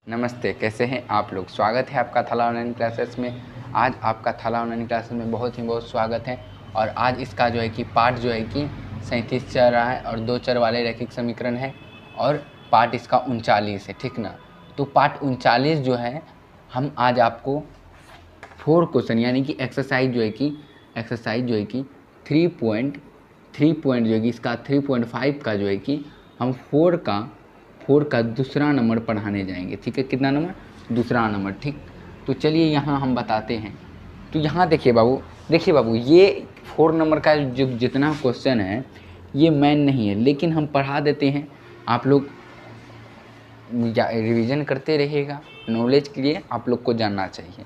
नमस्ते, कैसे हैं आप लोग। स्वागत है आपका थाला ऑनलाइन क्लासेस में। आज आपका थाला ऑनलाइन क्लासेस में बहुत स्वागत है। और आज इसका जो है कि पार्ट जो है कि 37 चल रहा है और 2 चर वाले रैखिक समीकरण है और पार्ट इसका 39 है, ठीक ना। तो पार्ट 39 जो है हम आज आपको 4 क्वेश्चन यानी कि एक्सरसाइज जो है कि 3.3 जो है कि इसका 3.5 का जो है कि हम 4 का दूसरा नंबर पढ़ाने जाएंगे, ठीक है। कितना नंबर? दूसरा नंबर, ठीक। तो चलिए यहाँ हम बताते हैं। तो यहाँ देखिए बाबू, ये 4 नंबर का जो जितना क्वेश्चन है ये मैन नहीं है, लेकिन हम पढ़ा देते हैं। आप लोग रिवीजन करते रहिएगा, नॉलेज के लिए आप लोग को जानना चाहिए।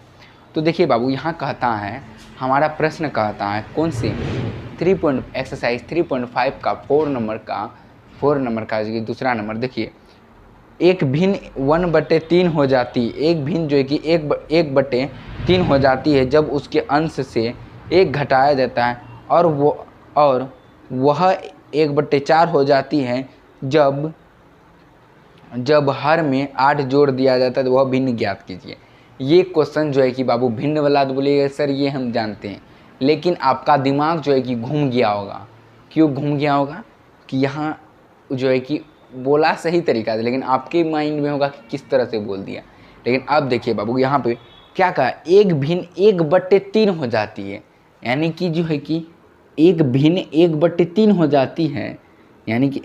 तो देखिए बाबू, यहाँ कहता है, हमारा प्रश्न कहता है कौन से एक्सरसाइज 3.5 का 4 नंबर का दूसरा नंबर। देखिए, एक भिन्न 1/3 हो जाती है, एक भिन्न जो है कि 1/3 हो जाती है जब उसके अंश से 1 घटाया जाता है, और वह 1/4 हो जाती है जब हर में 8 जोड़ दिया जाता है, तो वह भिन्न ज्ञात कीजिए। ये क्वेश्चन जो है कि बाबू भिन्न वाला तो बोलिएगा सर ये हम जानते हैं, लेकिन आपका दिमाग जो है कि घूम गया होगा। क्यों घूम गया होगा? कि यहाँ जो है कि बोला सही तरीका से, लेकिन आपके माइंड में होगा कि किस तरह से बोल दिया। लेकिन अब देखिए बाबू, यहाँ पे क्या कहा, एक भिन्न 1/3 हो जाती है, यानी कि जो है कि एक भिन्न 1/3 हो जाती है, यानी कि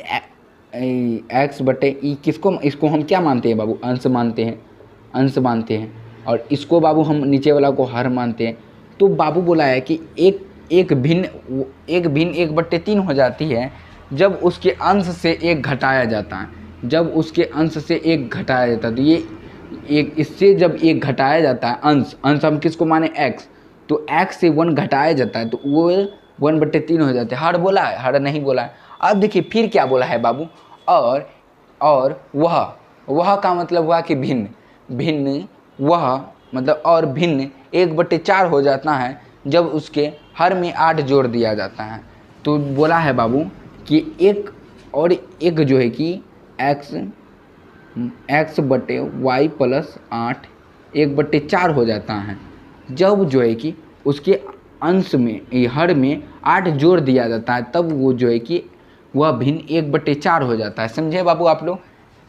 x/e इसको हम क्या मानते हैं बाबू? अंश मानते हैं। और इसको बाबू हम नीचे वाला को हर मानते हैं। तो बाबू बोला है कि एक भिन्न 1/3 हो जाती है जब उसके अंश से 1 घटाया जाता है। तो ये इससे जब 1 घटाया जाता है, अंश हम किसको माने? x। तो x से 1 घटाया जाता है तो वो 1/3 हो जाते हैं। हर बोला है? हर नहीं बोला है। अब देखिए फिर क्या बोला है बाबू, और वह का मतलब हुआ कि भिन्न वह मतलब और भिन्न 1/4 हो जाता है जब उसके हर में 8 जोड़ दिया जाता है। तो बोला है बाबू कि एक जो है कि x/y + 8 1/4 हो जाता है जब जो है कि उसके अंश में हर में 8 जोड़ दिया जाता है, तब वो जो है कि वह भिन्न 1/4 हो जाता है। समझे बाबू? आप लोग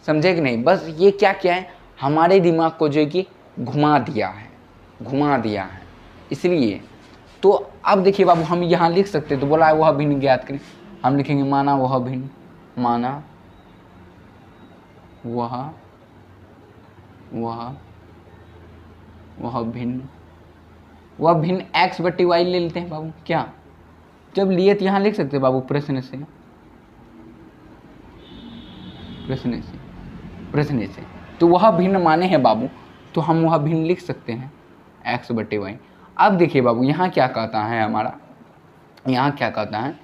समझे कि नहीं? बस ये क्या है, हमारे दिमाग को जो है कि घुमा दिया है इसलिए। तो अब देखिए बाबू, हम यहाँ लिख सकते, तो बोला है वह भिन्न ज्ञात करें। हम लिखेंगे माना वह भिन्न x/y ले लेते हैं बाबू। क्या जब लिए तो यहाँ लिख सकते हैं बाबू प्रश्न से। तो वह भिन्न माने हैं बाबू, तो हम वह भिन्न लिख सकते हैं x/y। अब देखिए बाबू, यहाँ क्या कहता है हमारा, यहाँ क्या कहता है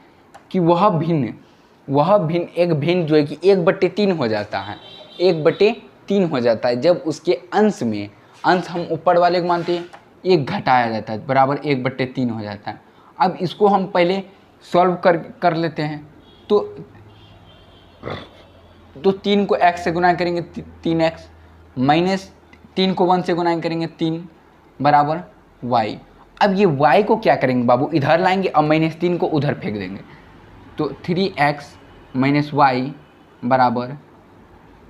कि वह भिन्न एक भिन्न जो है कि 1/3 हो जाता है, 1/3 हो जाता है जब उसके अंश हम ऊपर वाले को मानते हैं, 1 घटाया जाता है बराबर 1/3 हो जाता है। अब इसको हम पहले सॉल्व कर लेते हैं। तो 3 को x से गुना करेंगे 3x, -3 को 1 से गुना करेंगे 3 बराबर y। अब ये y को क्या करेंगे बाबू? इधर लाएंगे और -3 को उधर फेंक देंगे। तो 3x - y बराबर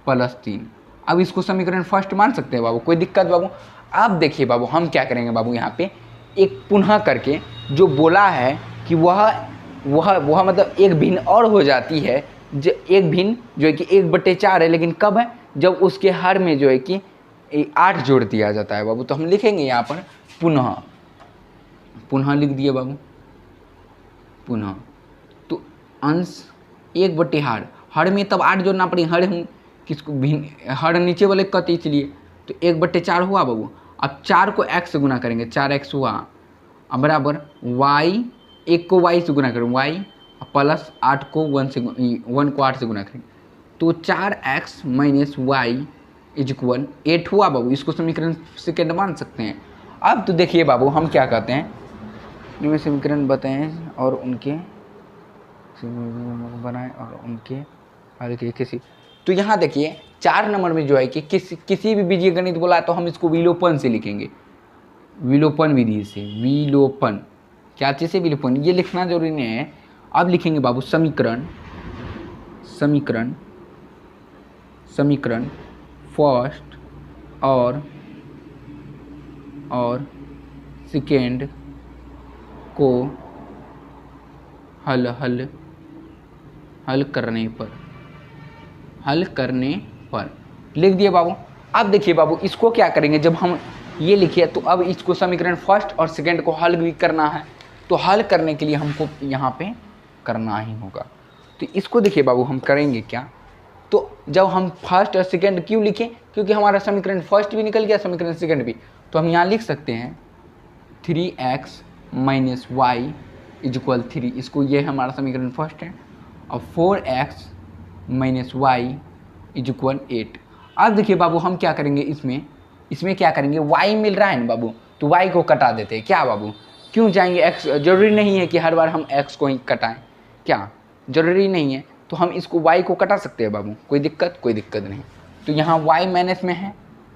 +3। अब इसको समीकरण फर्स्ट मान सकते हैं बाबू, कोई दिक्कत बाबू? अब देखिए बाबू, हम क्या करेंगे बाबू, यहाँ पे एक पुनः करके जो बोला है कि वह मतलब एक भिन्न और हो जाती है, जो एक भिन्न जो है कि 1/4 है, लेकिन कब है? जब उसके हर में जो है कि 8 जोड़ दिया जाता है बाबू। तो हम लिखेंगे यहाँ पर पुनः लिख दिए बाबू, पुनः। तो अंश 1/8, हर में तब 8 जोड़ना पड़ेगा। हर हम किसको भिन्न, हर नीचे वाले कहते इसलिए, तो 1/4 हुआ बाबू। अब 4 को x से गुना करेंगे, 4x हुआ, अब बराबर y, 1 को y से गुना करेंगे y, प्लस 8 को 1 को 8 से गुना करेंगे, तो 4x - y = 8 हुआ बाबू। इसको समीकरण सेकेंड मान सकते हैं। अब तो देखिए बाबू, हम क्या कहते हैं, इनमें समीकरण बताएं और उनके बनाएं और उनके हल के किसी तो यहाँ देखिए 4 नंबर में जो है कि किसी भी बीजीय गणित बोला तो हम इसको विलोपन से लिखेंगे, विलोपन विधि से, विलोपन, क्या चीज़ से विलोपन, ये लिखना जरूरी नहीं है। अब लिखेंगे बाबू समीकरण, समीकरण, समीकरण फर्स्ट और सेकेंड को हल करने पर लिख दिए बाबू। अब देखिए बाबू इसको क्या करेंगे, जब हम ये लिखे तो अब इसको समीकरण फर्स्ट और सेकेंड को हल भी करना है, तो हल करने के लिए हमको यहाँ पे करना ही होगा। तो इसको देखिए बाबू हम करेंगे क्या, तो जब हम फर्स्ट और सेकेंड क्यों लिखें, क्योंकि हमारा समीकरण फर्स्ट भी निकल गया, समीकरण सेकेंड भी, तो हम यहाँ लिख सकते हैं 3x माइनस वाई इक्वल 3, इसको ये हमारा समीकरण फर्स्ट है, और 4x माइनस वाई इक्वल 8। अब देखिए बाबू हम क्या करेंगे, इसमें क्या करेंगे, y मिल रहा है ना बाबू, तो y को कटा देते हैं क्या बाबू, क्यों जाएंगे x, जरूरी नहीं है कि हर बार हम x को ही कटाएं, क्या जरूरी नहीं है, तो हम इसको y को कटा सकते हैं बाबू, कोई दिक्कत नहीं। तो यहाँ y माइनस में है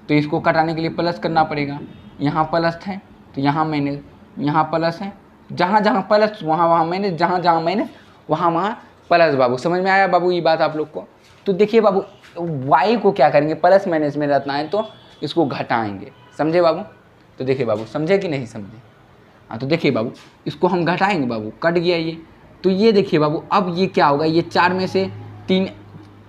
तो इसको कटाने के लिए प्लस करना पड़ेगा, यहाँ प्लस है तो यहाँ माइनस, यहाँ प्लस है, जहाँ जहाँ प्लस वहाँ माइनस, जहाँ जहाँ माइनस वहाँ प्लस बाबू। समझ में आया बाबू ये बात आप लोग को। तो देखिए बाबू y को क्या करेंगे, प्लस माइनस में रखना है तो इसको घटाएंगे, समझे बाबू। तो देखिए बाबू समझे कि नहीं समझे, हाँ तो देखिए बाबू इसको हम घटाएंगे बाबू, कट गया ये, तो ये देखिए बाबू अब ये क्या होगा, ये 4 में से 3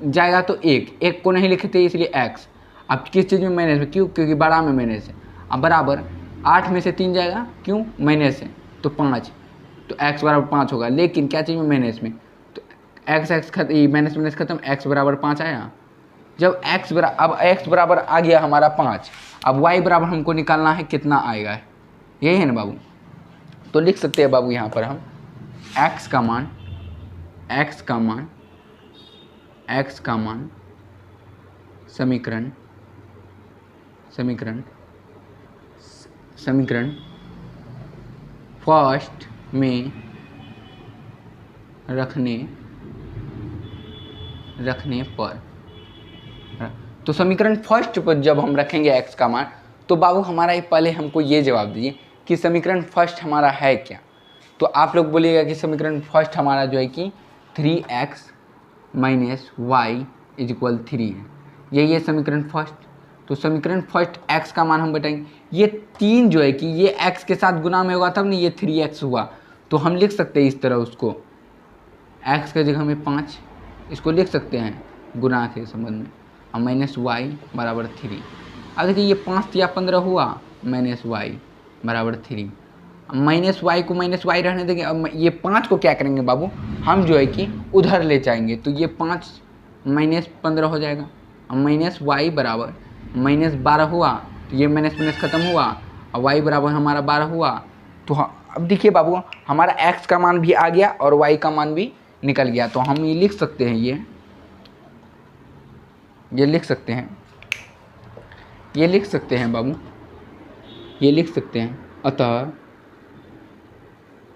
जाएगा तो एक को नहीं लिखते इसलिए x, अब किस चीज़ में माइनस में, क्यों, क्योंकि बड़ा में माइनस है, अब बराबर 8 में से 3 जाएगा, क्यों माइनस है तो 5, तो x बराबर 5 होगा, लेकिन क्या चीज़ में माइनस में, तो x माइनस खत्म, x बराबर 5 आया। जब अब x बराबर आ गया हमारा 5, अब y बराबर हमको निकालना है कितना आएगा, यही है ना बाबू। तो लिख सकते हैं बाबू यहाँ पर हम x का मान समीकरण फर्स्ट में रखने पर, तो समीकरण फर्स्ट पर जब हम रखेंगे x का मान, तो बाबू हमारा ये पहले हमको ये जवाब दीजिए कि समीकरण फर्स्ट हमारा है क्या। तो आप लोग बोलिएगा कि समीकरण फर्स्ट हमारा जो है कि 3x माइनस वाई इक्वल 3 है, यही है समीकरण फर्स्ट। तो समीकरण फर्स्ट x का मान हम बताएंगे, ये 3 जो है कि ये x के साथ गुना में होगा तब नहीं ये 3x हुआ, तो हम लिख सकते हैं इस तरह उसको, x के जगह में 5 इसको लिख सकते हैं गुना के संबंध में, और माइनस वाई बराबर 3। अब देखिए ये 5 या 15 हुआ, माइनस वाई बराबर 3, माइनस वाई को माइनस वाई रहने देंगे। अब ये 5 को क्या करेंगे बाबू, हम जो है कि उधर ले जाएंगे, तो ये 5 माइनस 15 हो जाएगा, और माइनस वाई बराबर माइनस 12 हुआ, तो ये माइनस खत्म हुआ, और वाई बराबर हमारा 12 हुआ। तो अब देखिए बाबू हमारा x का मान भी आ गया और y का मान भी निकल गया, तो हम ये लिख सकते हैं, ये लिख सकते हैं बाबू, ये लिख सकते हैं,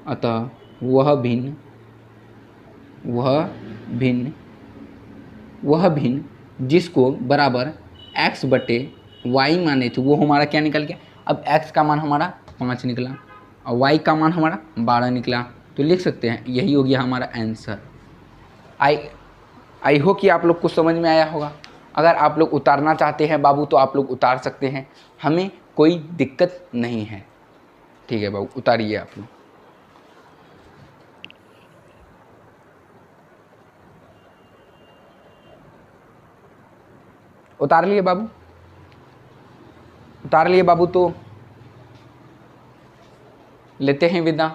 अतः वह भिन्न जिसको बराबर x बटे y माने थे वो हमारा क्या निकल गया। अब x का मान हमारा 5 निकला और y का मान हमारा 12 निकला, तो लिख सकते हैं यही हो गया हमारा आंसर। आई होप कि आप लोग को समझ में आया होगा। अगर आप लोग उतारना चाहते हैं बाबू तो आप लोग उतार सकते हैं, हमें कोई दिक्कत नहीं है। ठीक है बाबू, उतारिए आप लोग। उतार लिए बाबू, उतार लिए बाबू, तो लेते हैं विदा,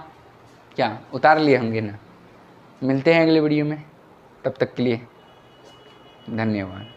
क्या उतार लिए होंगे ना। मिलते हैं अगले वीडियो में, तब तक के लिए धन्यवाद।